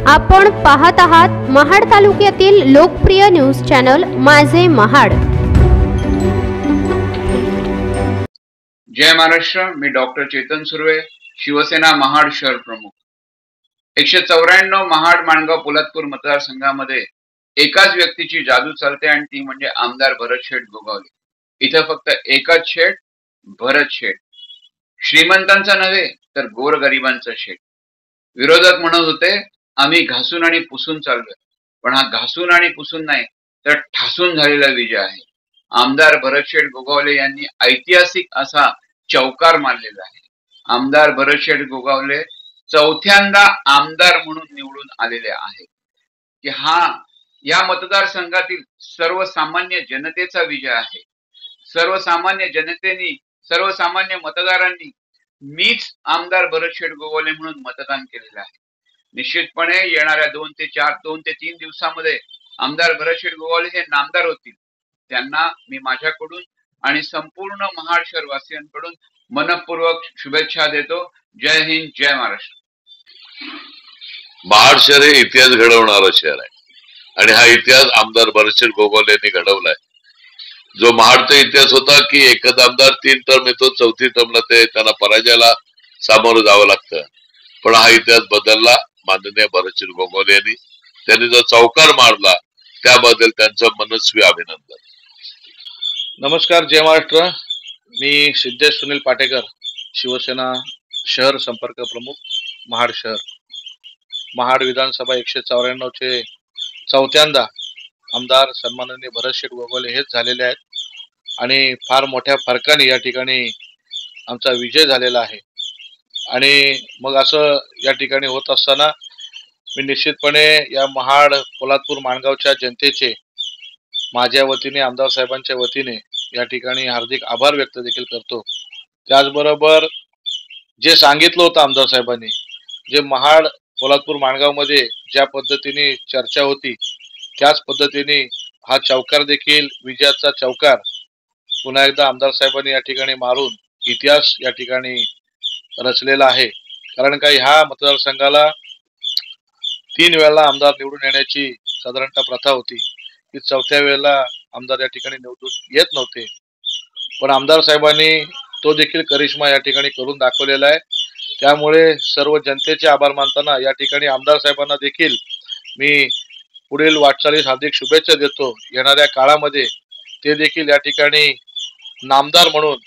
आपण पाहत आहात महाड तालुक्यातील लोकप्रिय न्यूज चॅनल माझे महाड। जय महाराष्ट्र। मी डॉक्टर चेतन सुर्वे, शिवसेना महाड शहर प्रमुख। 194 महाड माणगाव पोलादपूर मतदारसंघामध्ये एकाच व्यक्तीची जादू चालते आणि ती म्हणजे आमदार भरत शेठ गोगावले। इथं फक्त एकच शेठ, भरत शेठ, श्रीमंतांचा नव्हे तर गोरगरिबांचा शेठ। विरोधक म्हणत होते आम्ही घासून आणि पुसून चाललोय, पण हा घासून आणि पुसून नाही तर ठासून झालेला विजय आहे। आमदार भरत शेठ गोगावले यांनी ऐतिहासिक असा चौकार मारलेला आहे। आमदार भरत शेठ गोगावले चौथ्यांदा आमदार म्हणून निवडून आलेले आहेत की हा या मतदारसंघातील सर्वसामान्य जनतेचा विजय आहे। सर्वसामान्य जनतेने, सर्वसामान्य मतदारांनी मीच आमदार भरत शेठ गोगावले म्हणून मतदान केलेलं आहे। निश्चितपणे येणाऱ्या 2 ते 3 दिवसामध्ये आमदार भरत शेठ गोगावले हे नामदार होतील। त्यांना मी माझ्याकडून आणि संपूर्ण महाड शहर वासियांकडून मनपूर्वक शुभेच्छा देतो। जय हिंद, जय महाराष्ट्र। महाड शहर हे इतिहास घडवणारं शहर आहे आणि हा इतिहास आमदार भरत शेठ गोगावले यांनी घडवलाय। जो महाडचा इतिहास होता की एकच आमदार 3 टर्म येतो, 4थी टर्मला त्यांना पराजयाला सामोरं जावं लागतं, पण हा इतिहास बदलला माननीय भरत शेठ गोगावले यांनी। त्यांनी जो चौकार मारला त्याबद्दल त्यांचं मनस्वी अभिनंदन। नमस्कार, जय महाराष्ट्र। मी सिद्धेश सुनील पाटेकर, शिवसेना शहर संपर्क प्रमुख, महाड शहर। महाड विधानसभा 194 चे चौथ्यांदा आमदार सन्माननीय भरत शेठ गोगावले हेच झालेले आहेत आणि फार मोठ्या फरकाने या ठिकाणी आमचा विजय झालेला आहे। आणि मग असं या ठिकाणी होत असताना मी निश्चितपणे या महाड पोलादपूर माणगावच्या जनतेचे माझ्या वतीने, आमदार साहेबांच्या वतीने या ठिकाणी हार्दिक आभार व्यक्त देखील करतो। त्याचबरोबर जे सांगितलं होतं आमदार साहेबांनी, जे महाड पोलादपूर माणगाव मध्ये ज्या पद्धतीने चर्चा होती त्याच पद्धतीने हा चौकार देखील, विजयाचा चौकार पुन्हा एकदा आमदार साहेबांनी या ठिकाणी मारून इतिहास या ठिकाणी रचलेला आहे। कारण का ह्या मतदारसंघाला 3 वेळेला आमदार निवडून येण्याची साधारणतः प्रथा होती की 4थ्या वेळेला आमदार या ठिकाणी निवडून येत नव्हते, पण आमदार साहेबांनी तो देखील करिश्मा या ठिकाणी करून दाखवलेला आहे। त्यामुळे सर्व जनतेचे आभार मानताना या ठिकाणी आमदार साहेबांना देखील मी पुढील वाटचालीस हार्दिक शुभेच्छा देतो। येणाऱ्या काळामध्ये ते देखील या ठिकाणी नामदार म्हणून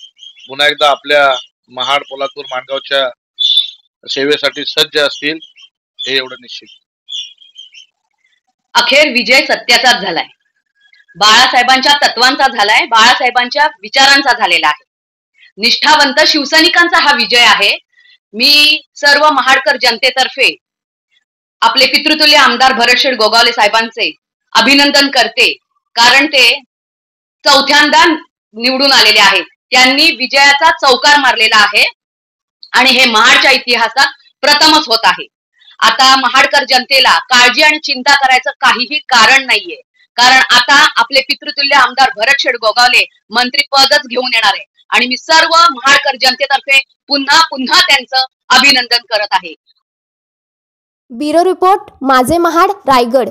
पुन्हा एकदा आपल्या महाड पोलादपूर माणगावच्या सेवेसाठी सज्ज असतील, हे एवढं निश्चित। अखेर विजय सत्याचाच झालाय, बाळासाहेबांच्या तत्वांचा झालाय, बाळासाहेबांच्या विचारांचा झालेला आहे। निष्ठावंत शिवसैनिकांचा हा विजय आहे। मी सर्व महाडकर जनतेतर्फे आपले पितृतुल्य आमदार भरत शेठ गोगावले साहेबांचे अभिनंदन करते, कारण ते चौथ्यांदा निवडून आलेले आहेत। त्यांनी विजयाचा चौकार मारलेला आहे आणि हे महाडच्या इतिहासात प्रथमच होत आहे। आता महाडकर जनतेला काळजी आणि चिंता करायचं काहीही कारण नाहीये, कारण आता आपले पितृतुल्य आमदार भरत शेठ गोगावले मंत्रीपदच घेऊन येणार आहे आणि मी सर्व महाडकर जनतेतर्फे पुन्हा पुन्हा त्यांचं अभिनंदन करत आहे। ब्युरो रिपोर्ट, माझे महाड, रायगड।